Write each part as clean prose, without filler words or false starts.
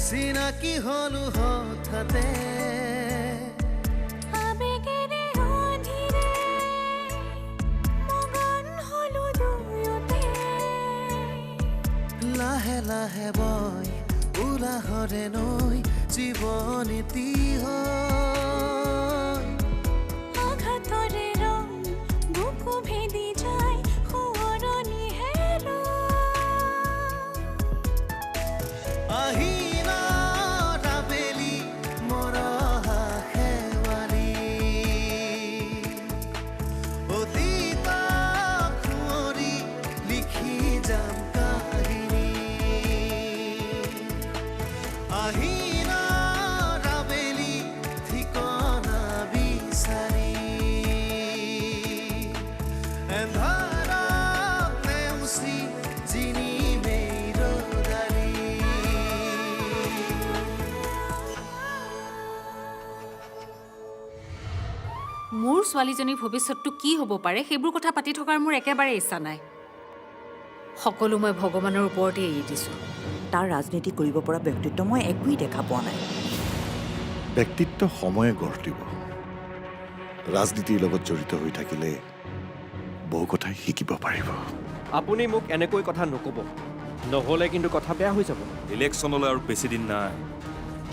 চিনাকি হলো হঠাতে আবেগেৰে অধীৰে মগন হলো দুয়োতে লাহে লাহে বয় উলাহৰে নৈ জীৱন এটি হয় আঘাতৰে ৰং বুকু ভেদি যায় সোঁৱৰণি হেৰুৱাই আহিলা আবেলি মৰহা শেৱালি অতীতক সুঁৱৰি লিখি যাম কাহিনী আহিলা আবেলি ঠিকনা বিচাৰি এন্ধাৰক নেওচি জিনিমেই ৰ'দালি মোৰ ছোৱালীজনীৰ ভৱিষ্যতটো কি হ'ব পাৰে সেইবোৰ কথা পাতি থকাৰ মোৰ একেবাৰে ইচ্ছা নাই সকলো মই ভগৱানৰ ওপৰতে এৰি দিছোঁ তাৰ ৰাজনীতি কৰিব পৰা ব্যক্তিত্ব মই একোৱেই দেখা পোৱা নাই ব্যক্তিত্ব সময়ে গঢ় দিব ৰাজনীতিৰ লগত জড়িত হৈ থাকিলে বহু কথাই শিকিব পাৰিব আপুনি মোক এনেকৈ কথা নক'ব নহ'লে কিন্তু কথা বেয়া হৈ যাব ইলেকশ্যনলৈ আৰু বেছি দিন নাই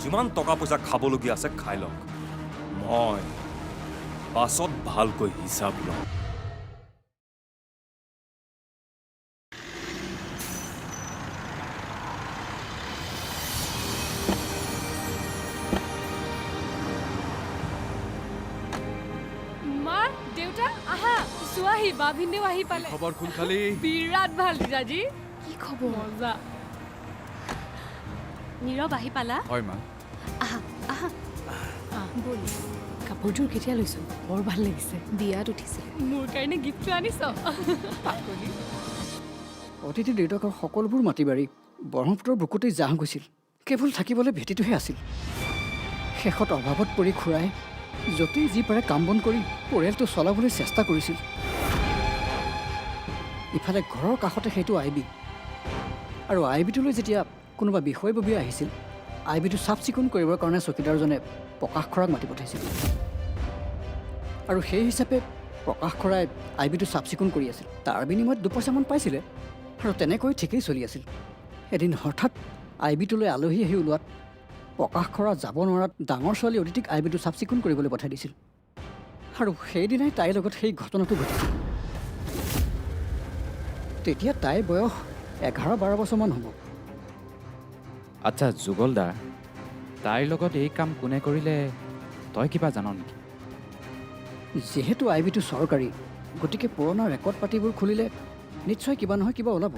যিমান টকা পইচা খাবলগীয়া আছে খাই লওক মই পাছত ভালকৈ হিচাপ লওঁ মা দেউতা আহা চোৱাহি বা ভিন্দেও আহি পালে খবৰ কোন খালি বিৰাট ভাল দিজাজি কি খবৰ মজা নীৰৱ আহি পালা হয় মা আহা আহা বল কাপোৰযোৰ কেতিয়া লৈছোঁ বৰ ভাল লাগিছে বিয়াত উঠিছিলে মোৰ কাৰণে গিফ্টটো আনিছ পাকলি অতিথি দেউতাকৰ সকলোবোৰ মাটি বাৰী ব্ৰহ্মপুত্ৰৰ বুকুতেই জাহ গৈছিল কেৱল থাকিবলৈ ভেটিটোহে আছিল শেষত অভাৱত পৰি খুৰাই য'তেই যি পাৰে কাম বন কৰি পৰিয়ালটো চলাবলৈ চেষ্টা কৰিছিল ইফালে ঘৰৰ কাষতে সেইটো আই বি আৰু আই বিটোলৈ যেতিয়া কোনোবা বিষয়ববীয়া আহিছিল আই বিটো চাফ চিকুণ কৰিবৰ কাৰণে চকীদাৰজনে প্ৰকাশ খৰাক মাতি পঠাইছিল আৰু সেই হিচাপে প্ৰকাশ খৰাই আই বিটো চাফ চিকুণ কৰি আছিল তাৰ বিনিময়ত দুপইচামান পাইছিলে আৰু তেনেকৈ ঠিকেই চলি আছিল এদিন হঠাৎ আই বিটোলৈ আলহী আহি ওলোৱাত প্ৰকাশ খৰা যাব নোৱাৰাত ডাঙৰ ছোৱালী অতিথিক আই বিটো চাফ চিকুণ কৰিবলৈ পঠাই দিছিল আৰু সেইদিনাই তাইৰ লগত সেই ঘটনাটো ঘটিছিল তেতিয়া তাইৰ বয়স 11-12 বছৰমান হ'ব আচ্ছা যুগল দা তাইৰ লগত এই কাম কোনে কৰিলে তই কিবা জান নেকি যিহেতু আই বিটো চৰকাৰী গতিকে পুৰণা ৰেকৰ্ড পাতিবোৰ খুলিলে নিশ্চয় কিবা নহয় কিবা ওলাব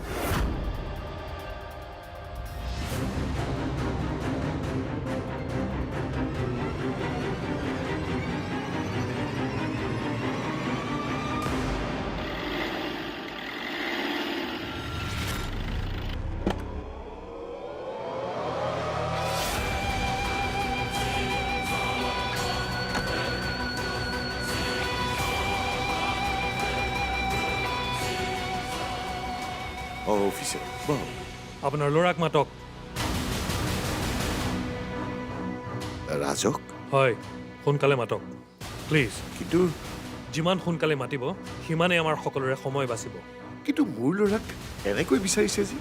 অফিচাৰ বাহ আপোনাৰ ল'ৰাক মাতক ৰাজক হয় সোনকালে মাতক প্লিজ কিন্তু যিমান সোনকালে মাতিব সিমানেই আমাৰ সকলোৰে সময় বাচিব কিন্তু মোৰ ল'ৰাক এনেকৈ বিচাৰিছে যে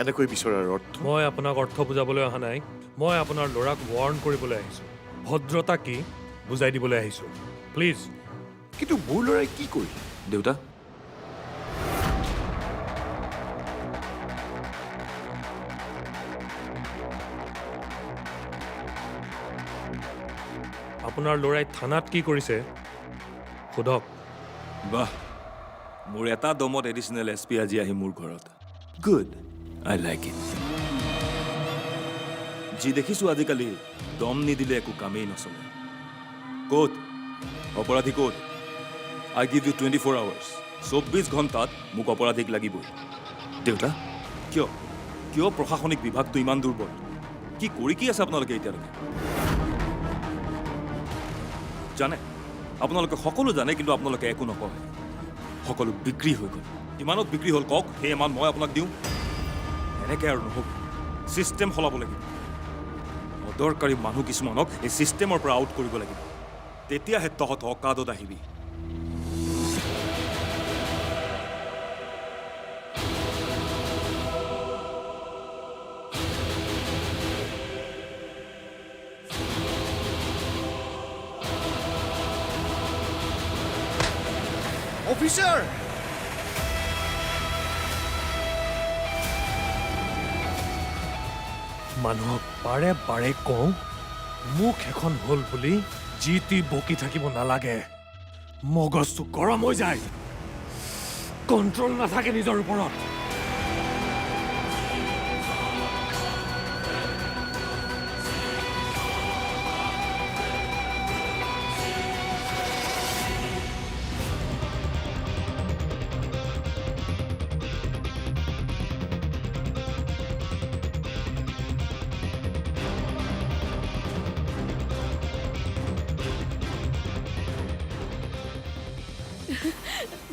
এনেকৈ বিচৰাৰ অৰ্থ মই আপোনাক অৰ্থ বুজাবলৈ অহা নাই মই আপোনাৰ ল'ৰাক ৱাৰ্ণ কৰিবলৈ আহিছোঁ ভদ্ৰতা কি বুজাই দিবলৈ আহিছোঁ প্লিজ কিন্তু মোৰ ল'ৰাই কি কৰিলে দেউতা আপোনাৰ ল'ৰাই থানাত কি কৰিছে সোধক বাহ মোৰ এটা দমত এডিশ্যনেল এছ পি আজি আহি মোৰ ঘৰত গুড আই লাইক ইট যি দেখিছোঁ আজিকালি দম নিদিলে একো কামেই নচলে ক'ত অপৰাধী ক'ত আই গিভ ইউ 24 hours 24 ঘণ্টাত মোক অপৰাধীক লাগিবই দেউতা কিয় কিয় প্ৰশাসনিক বিভাগটো ইমান দুৰ্বল কি কৰি কি আছে আপোনালোকে এতিয়ালৈকে জানে আপোনালোকে সকলো জানে কিন্তু আপোনালোকে একো নকয় সকলো বিক্ৰী হৈ গ'ল কিমানত বিক্ৰী হ'ল কওক সেই এমাউণ্ট মই আপোনাক দিওঁ এনেকৈ আৰু নহ'ব চিষ্টেম সলাব লাগিব অদৰকাৰী মানুহ কিছুমানক এই ছিষ্টেমৰ পৰা আউট কৰিব লাগিব তেতিয়াহে তহঁত অকাদত আহিবি অফিচাৰ মানুহক বাৰে বাৰে কওঁ মুখ এখন হ'ল বুলি যি টি বকি থাকিব নালাগে মগজটো গৰম হৈ যায় কণ্ট্ৰল নাথাকে নিজৰ ওপৰত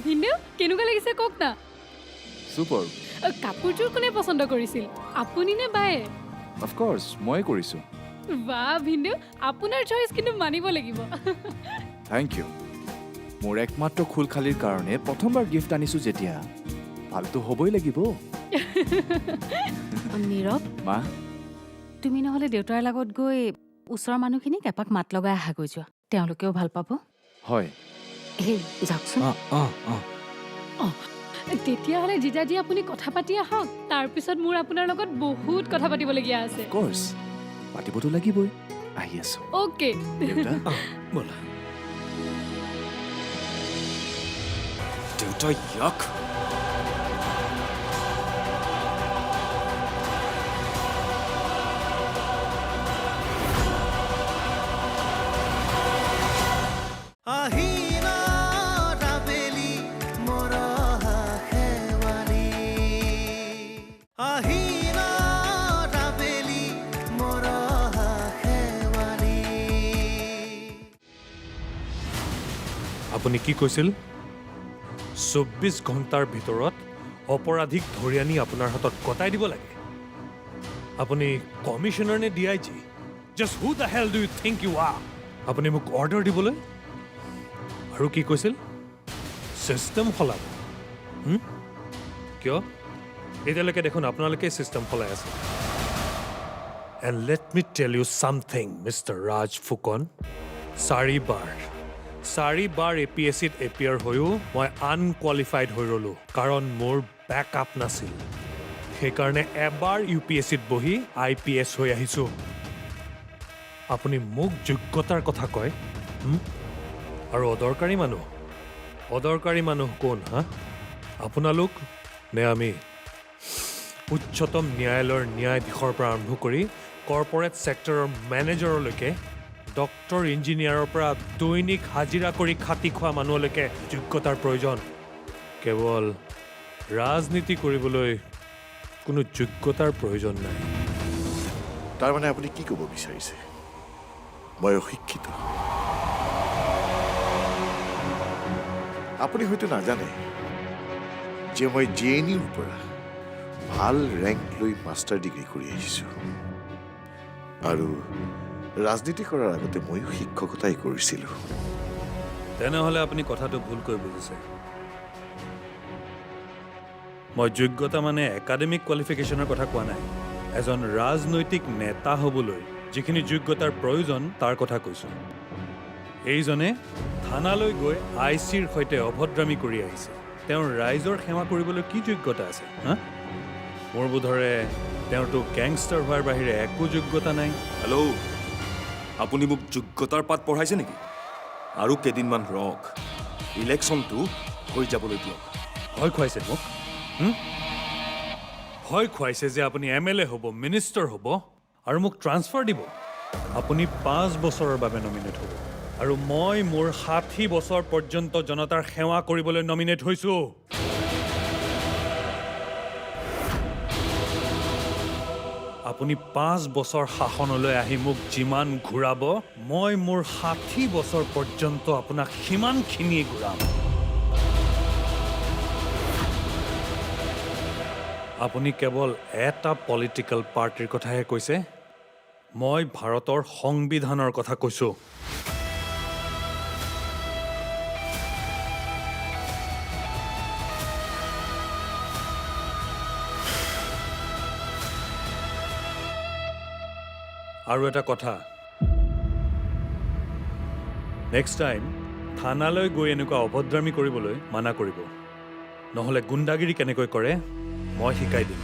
ভিনদেউ কেনেকুৱা লাগিছে কওক না ছুপাৰ কাপোৰযোৰ কোনে পচন্দ কৰিছিল আপুনি নে বায়ে অফক'ৰ্ছ ময়ে কৰিছোঁ বাহ ভিনদেউ আপোনাৰ চইচ কিন্তু মানিব লাগিব থেংক ইউ মোৰ একমাত্ৰ খোলখালিৰ কাৰণে প্ৰথমবাৰ গিফ্ট আনিছোঁ যেতিয়া ভালটো হ'বই লাগিব নীৰৱ মা তুমি নহ'লে দেউতাৰ লগত গৈ ওচৰৰ মানুহখিনিক এপাক মাত লগাই আহাগৈ যোৱা তেওঁলোকেও ভাল পাব হয় এই যাওকচোন তেতিয়াহ'লে জিজাজি আপুনি কথা পাতি আহক তাৰপিছত মোৰ আপোনাৰ লগত বহুত কথা পাতিবলগীয়া আছে অফক'ৰ্ছ পাতিবতো লাগিবই আহি আছোঁ অ'কে দেউতা ব'লা দেউতা ইয়াক আহিনা ৰাবেলি মৰহা খেৱালি আহিনা ৰাবেলি মৰহা খেৱালি আপুনি কি কৈছিল 24 ঘণ্টাৰ ভিতৰত অপৰাধীক ধৰি আনি আপোনাৰ হাতত গতাই দিব লাগে আপুনি কমিশ্যনাৰ নে DIG just who the hell do you think you are আপুনি মোক অৰ্ডাৰ দিবলৈ আৰু কি কৈছিল চিষ্টেম সলাব কিয় এতিয়ালৈকে দেখোন আপোনালোকে চিষ্টেম সলাই আছে and let me tell you something mister Raj Phukan 4বাৰ APSCত এপিয়াৰ হৈও মই আনকুৱালিফাইড হৈ ৰ'লোঁ কাৰণ মোৰ বেকআপ নাছিল সেইকাৰণে এবাৰ UPSCত বহি IPS হৈ আহিছোঁ আপুনি মোক যোগ্যতাৰ কথা কয় আৰু অদৰকাৰী মানুহ কোন হা আপোনালোক নে আমি উচ্চতম ন্যায়ালয়ৰ ন্যায়াধীশৰ পৰা আৰম্ভ কৰি কৰ্পৰেট ছেক্টৰৰ মেনেজাৰলৈকে ডক্টৰ ইঞ্জিনিয়াৰৰ পৰা দৈনিক হাজিৰা কৰি খাটি খোৱা মানুহলৈকে যোগ্যতাৰ প্ৰয়োজন কেৱল ৰাজনীতি কৰিবলৈ কোনো যোগ্যতাৰ প্ৰয়োজন নাই তাৰমানে আপুনি কি ক'ব বিচাৰিছে মই অশিক্ষিত আপুনি হয়তো নাজানে যে মই JNUৰ পৰা ভাল ৰেংক লৈ মাষ্টাৰ ডিগ্ৰী কৰি আহিছোঁ আৰু ৰাজনীতি কৰাৰ আগতে ময়ো শিক্ষকতাই কৰিছিলোঁ তেনেহ'লে আপুনি কথাটো ভুলকৈ বুজিছে মই যোগ্যতা মানে একাডেমিক কোৱালিফিকেশ্যনৰ কথা কোৱা নাই এজন ৰাজনৈতিক নেতা হ'বলৈ যিখিনি যোগ্যতাৰ প্ৰয়োজন তাৰ কথা কৈছোঁ এইজনে থানালৈ গৈ ICৰ সৈতে অভদ্ৰামী কৰি আহিছে তেওঁৰ ৰাইজৰ সেৱা কৰিবলৈ কি যোগ্যতা আছে হা মোৰ বোধৰে তেওঁতো গেংষ্টাৰ হোৱাৰ বাহিৰে একো যোগ্যতা নাই হেল্ল' আপুনি মোক যোগ্যতাৰ পাঠ পঢ়াইছে নেকি আৰু কেইদিনমান ৰখ ইলেকশ্যনটো হৈ যাবলৈ দিয়ক ভয় খুৱাইছে মোক ভয় খুৱাইছে যে আপুনি MLA হ'ব মিনিষ্টাৰ হ'ব আৰু মোক ট্ৰান্সফাৰ দিব আপুনি 5 বছৰৰ বাবে নমিনেট হ'ব আৰু মই মোৰ 60 বছৰ পৰ্যন্ত জনতাৰ সেৱা কৰিবলৈ নমিনেট হৈছোঁ আপুনি 5 বছৰ শাসনলৈ আহি মোক যিমান ঘূৰাব মই মোৰ 60 বছৰ পৰ্যন্ত আপোনাক সিমানখিনিয়ে ঘূৰাম আপুনি কেৱল এটা পলিটিকেল পাৰ্টিৰ কথাহে কৈছে মই ভাৰতৰ সংবিধানৰ কথা কৈছোঁ। আৰু এটা কথা, নেক্সট টাইম থানালৈ গৈ এনেকুৱা অভদ্ৰামী কৰিবলৈ মানা কৰিব, নহ'লে গুণ্ডাগিৰি কেনেকৈ কৰে মই শিকাই দিম।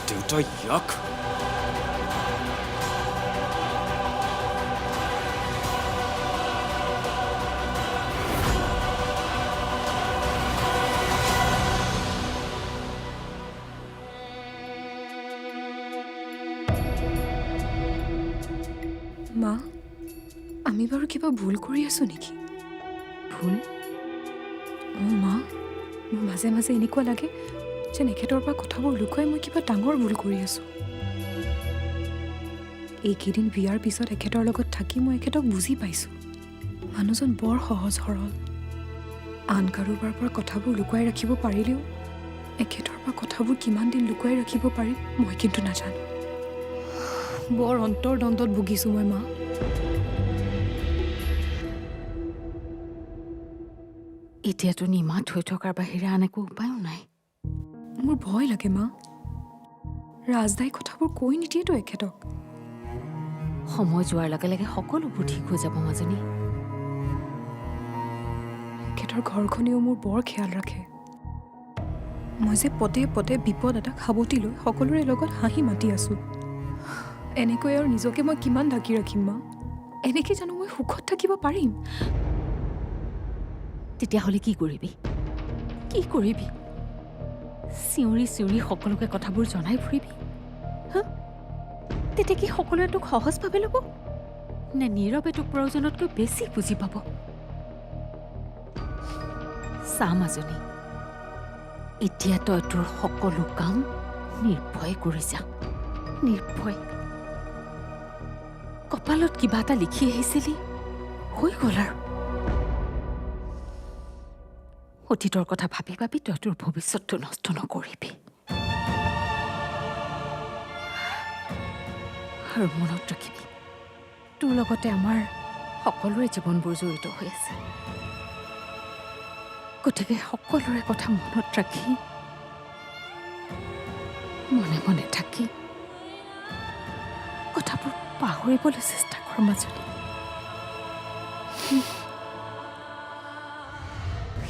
দেউতা ইয়াক মা, আমি বাৰু কিবা ভুল কৰি আছো নেকি? ভুল? অঁ মা, মোৰ মাজে মাজে এনেকুৱা লাগে যেন এখেতৰ পৰা কথাবোৰ লুকুৱাই মই কিবা ডাঙৰ ভুল কৰি আছো। এইকেইদিন বিয়াৰ পিছত এখেতৰ লগত থাকি মই এখেতক বুজি পাইছোঁ। মানুহজন বৰ সহজ সৰল। আন কাৰোবাৰ পৰা কথাবোৰ লুকুৱাই ৰাখিব পাৰিলেও এখেতৰ পৰা কথাবোৰ কিমান দিন লুকুৱাই ৰাখিব পাৰি মই কিন্তু নাজানো। বৰ অন্তৰ্দ্বন্দ্বত ভুগিছোঁ মই মা। এতিয়াতো নিমাত হৈ থকাৰ বাহিৰে আন একো উপায়ো নাই। মোৰ ভয় লাগে মা। ৰাজদাই কথাবোৰ কৈ নিদিয়েতো এখেতক। সময় যোৱাৰ লগে লগে সকলোবোৰ ঠিক হৈ যাব মাজনী। এখেতৰ ঘৰখনেও মোৰ বৰ খেয়াল ৰাখে। মই যে পদে পদে বিপদ এটাক সাৱটি লৈ সকলোৰে লগত হাঁহি মাতি আছোঁ। এনেকৈ আৰু নিজকে মই কিমান ঢাকি ৰাখিম মা? এনেকৈ জানো মই সুখত থাকিব পাৰিম? তেতিয়াহ'লে কি কৰিবি? কি কৰিবি? চিঞৰি চিঞৰি সকলোকে কথাবোৰ জনাই ফুৰিবি? হা? তেতিয়া কি সকলোৱে তোক সহজভাৱে ল'ব নে নীৰৱে তোক প্ৰয়োজনতকৈ বেছি বুজি পাব? চা মাজনী, এতিয়া তই তোৰ সকলো কাম নিৰ্ভয় কৰি যা। নিৰ্ভয়। কপালত কিবা এটা লিখি আহিছিলি, হৈ গ'ল আৰু। অতীতৰ কথা ভাবি ভাবি তই তোৰ ভৱিষ্যতটো নষ্ট নকৰিবি। আৰু মনত ৰাখিবি, তোৰ লগতে আমাৰ সকলোৰে জীৱনবোৰ জড়িত হৈ আছে। গতিকে সকলোৰে কথা মনত ৰাখি মনে মনে থাকি কথাবোৰ পাহৰিবলৈ চেষ্টা কৰ মাজনী।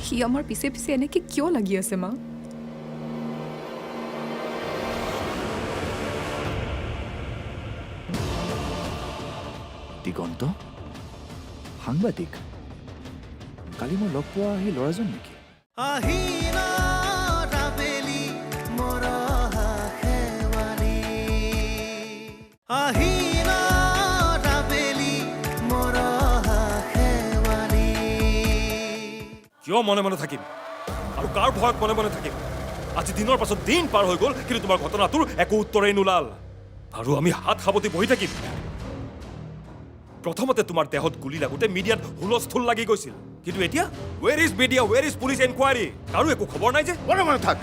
সি আমাৰ পিছে পিছে এনেকৈ কিয় লাগি আছে মা? দিগন্ত সাংবাদিক, কালি মই লগ পোৱা সেই ল'ৰাজন নেকি? আহিলা ৰাবেলি মৰহা শেৱালি, আহিলা ৰাবেলি মৰহা শেৱালি। কিয় মনে মনে থাকিম আৰু কাৰ ভয়ত মনে মনে থাকিম? আজি দিনৰ পাছত দিন পাৰ হৈ গ'ল, কিন্তু তোমাৰ ঘটনাটোৰ একো উত্তৰেই নোলাল। আৰু আমি হাত সাৱটি বহি থাকিম? প্ৰথমতে তোমাৰ দেহত গুলি লাগোতে মিডিয়াত হুলস্থুল লাগি গৈছিল, কিন্তু এতিয়া ৱেৰ is media, ৱেৰ is police enquiry? কাৰো একো খবৰ নাই যে। মনে মনে থাক।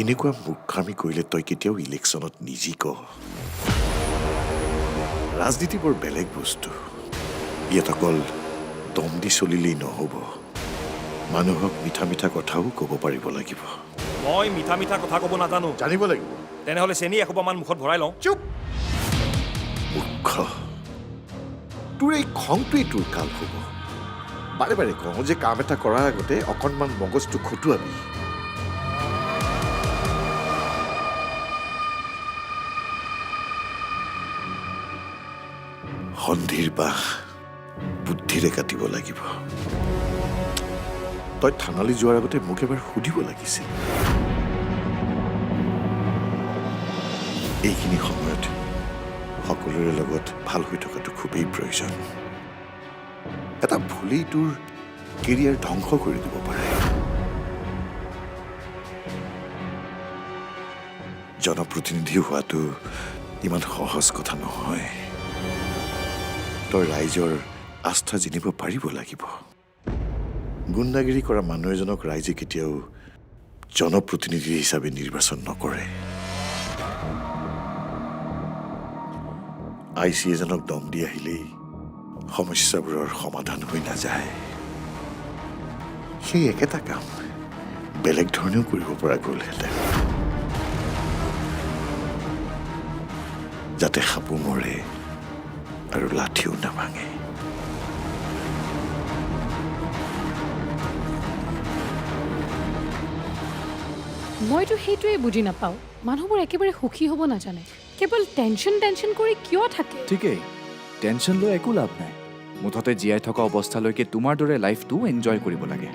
এনেকুৱা মূৰ্খামি কৰিলে তই কেতিয়াও ইলেকশ্যনত নিজিক। ৰাজনীতি বৰ বেলেগ বস্তু। ইয়াত অকল দম দি চলিলেই নহ'ব, মানুহক মিঠা মিঠা কথাও ক'ব পাৰিব লাগিব। মই মিঠা মিঠা কথা ক'ব নাজানো। জানিব লাগিব। তেনেহ'লে চেনি এসোপামান মুখত ভৰাই লওঁ। চুপ! মূৰ্খ, তোৰ এই খংটোৱেই তোৰ কাল হ'ব। বাৰে বাৰে কওঁ যে কাম এটা কৰাৰ আগতে অকণমান মগজটো খটুৱাবি। সন্ধিৰ বাহ বুদ্ধিৰে কাটিব লাগিব। তই থানালৈ যোৱাৰ আগতে মোক এবাৰ সুধিব লাগিছিল। এইখিনি সময়ত সকলোৰে লগত ভাল হৈ থকাটো খুবেই প্ৰয়োজন। এটা ভুলেই তোৰ কেৰিয়াৰ ধ্বংস কৰি দিব পাৰে। জনপ্ৰতিনিধি হোৱাটো ইমান সহজ কথা নহয়। তই ৰাইজৰ আস্থা জিনিব পাৰিব লাগিব। গুণ্ডাগিৰি কৰা মানুহ এজনক ৰাইজে কেতিয়াও জনপ্ৰতিনিধি হিচাপে নিৰ্বাচন নকৰে। IC এজনক দম দি আহিলেই সমস্যাবোৰৰ সমাধান হৈ নাযায়। সেই একেটা কাম বেলেগ ধৰণেও কৰিব পৰা গ'লহেঁতেন, যাতে সাপো মৰে আৰু লাঠিও নাভাঙে। মইতো সেইটোৱে বুজি নাপাওঁ। মানুহবোৰ একেবাৰে সুখী হ'ব নাজানে, কেৱল টেনশ্যন কৰি কিয় থাকে? ঠিকেই, টেনশ্যন লৈ একো লাভ নাই। মুঠতে জীয়াই থকা অৱস্থালৈকে তোমাৰ দৰে লাইফটো এনজয় কৰিব লাগে।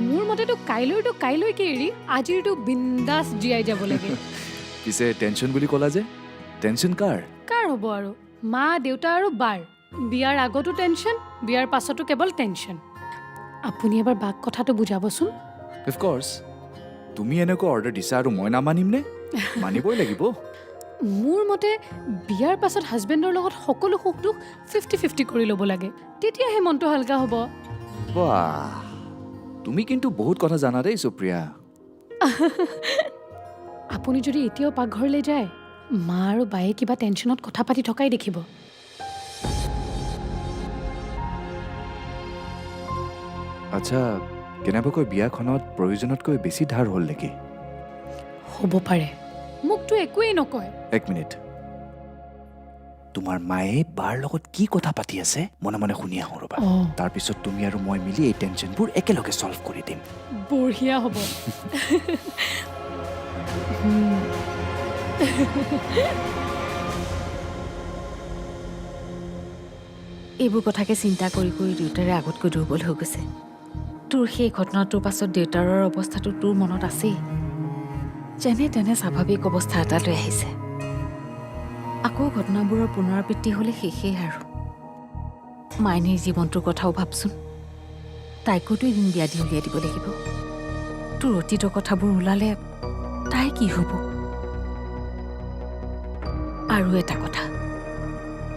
মোৰ মতেতো কাইলৈকে এৰি আজিৰটো বিন্দাছ জীয়াই যাব লাগে। পিছে টেনশ্যন বুলি ক'লা যে, টেনশ্যন কাৰ? কাৰ হ'ব আৰু? মা, দেউতা আৰু বাৰ। বিয়াৰ আগতো টেনশ্যন, বিয়াৰ পাছতো কেৱল টেনশ্যন। আপুনি এবাৰ বাক কথাটো বুজাবচোন। অফক'ৰ্ছ, তুমি এনেকুৱা অৰ্ডাৰ দিছা আৰু মই নামানিম নে? মানিবই লাগিব। মোৰ মতে বিয়াৰ পাছত হাজবেণ্ডৰ লগত সকলো সুখ দুখ 50-50 কৰি ল'ব লাগে, তেতিয়াহে মনটো হালকা হ'ব। বাহ, তুমি কিন্তু বহুত কথা জানা দেই সুপ্ৰিয়া। আপুনি যদি এতিয়াও পাকঘৰলৈ যায়, মা আৰু বায়ে কিবা টেনশ্যনত কথা পাতি থকাই দেখিব। আচ্ছা, কেনেবাকৈ বিয়াখনত প্ৰয়োজনতকৈ বেছি ধাৰ হ'ল নেকি? হ'ব পাৰে, মোকতো একোৱেই নকয়। এক মিনিট, তোমাৰ মায়ে বাৰ লগত কি কথা পাতি আছে মনে মনে শুনি আহোঁ ৰ'বা। তাৰপিছত তুমি আৰু মই মিলি এই টেনশ্যনবোৰ একেলগে ছল্ভ কৰি দিম। বঢ়িয়া হ'ব। এইবোৰ কথাকে চিন্তা কৰি দেউতাৰে আগতকৈ দুৰ্বল হৈ গৈছে। তোৰ সেই ঘটনাটোৰ পাছত দেউতাৰৰ অৱস্থাটো তোৰ মনত আছেই। যেনে তেনে স্বাভাৱিক অৱস্থা এটালৈ আহিছে। আকৌ ঘটনাবোৰৰ পুনৰাবৃত্তি হ'লে শেষেই আৰু। মাইনীৰ জীৱনটোৰ কথাও ভাবচোন, তাইকোতো এদিন বিয়া দি উলিয়াই দিব লাগিব। তোৰ অতীতৰ কথাবোৰ ওলালে তাই কি হ'ব? আৰু এটা কথা,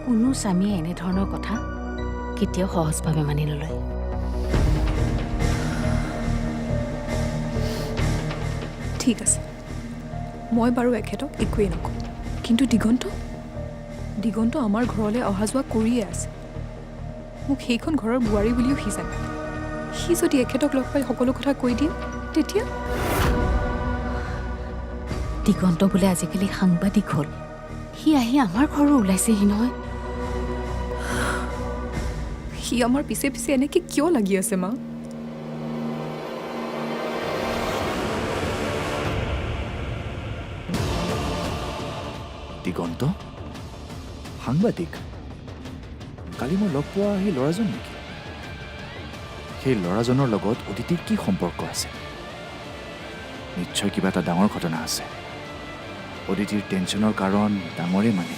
কোনো স্বামীয়ে এনেধৰণৰ কথা কেতিয়াও সহজভাৱে মানি নলয়। ঠিক আছে, মই বাৰু এখেতক একোৱেই নকওঁ, কিন্তু দিগন্ত আমাৰ ঘৰলৈ অহা যোৱা কৰিয়ে আছে। মোক সেইখন ঘৰৰ বোৱাৰী বুলিও সি জানে। সি যদি এখেতক লগ পাই সকলো কথা কৈ দিয়ে, তেতিয়া দিগন্ত বোলে আজিকালি সাংবাদিক হ'ল। সি আহি আমাৰ ঘৰো ওলাইছেহি নহয়। সি আমাৰ পিছে পিছে এনেকৈ কিয় লাগি আছে মা? দিগন্ত সাংবাদিক? কালি মই লগ পোৱা সেই ল'ৰাজন নেকি? সেই ল'ৰাজনৰ লগত অদিতিৰ কি সম্পৰ্ক আছে? নিশ্চয় কিবা এটা ডাঙৰ ঘটনা আছে। অদিতিৰ টেনশ্যনৰ কাৰণ ডাঙৰেই মানে।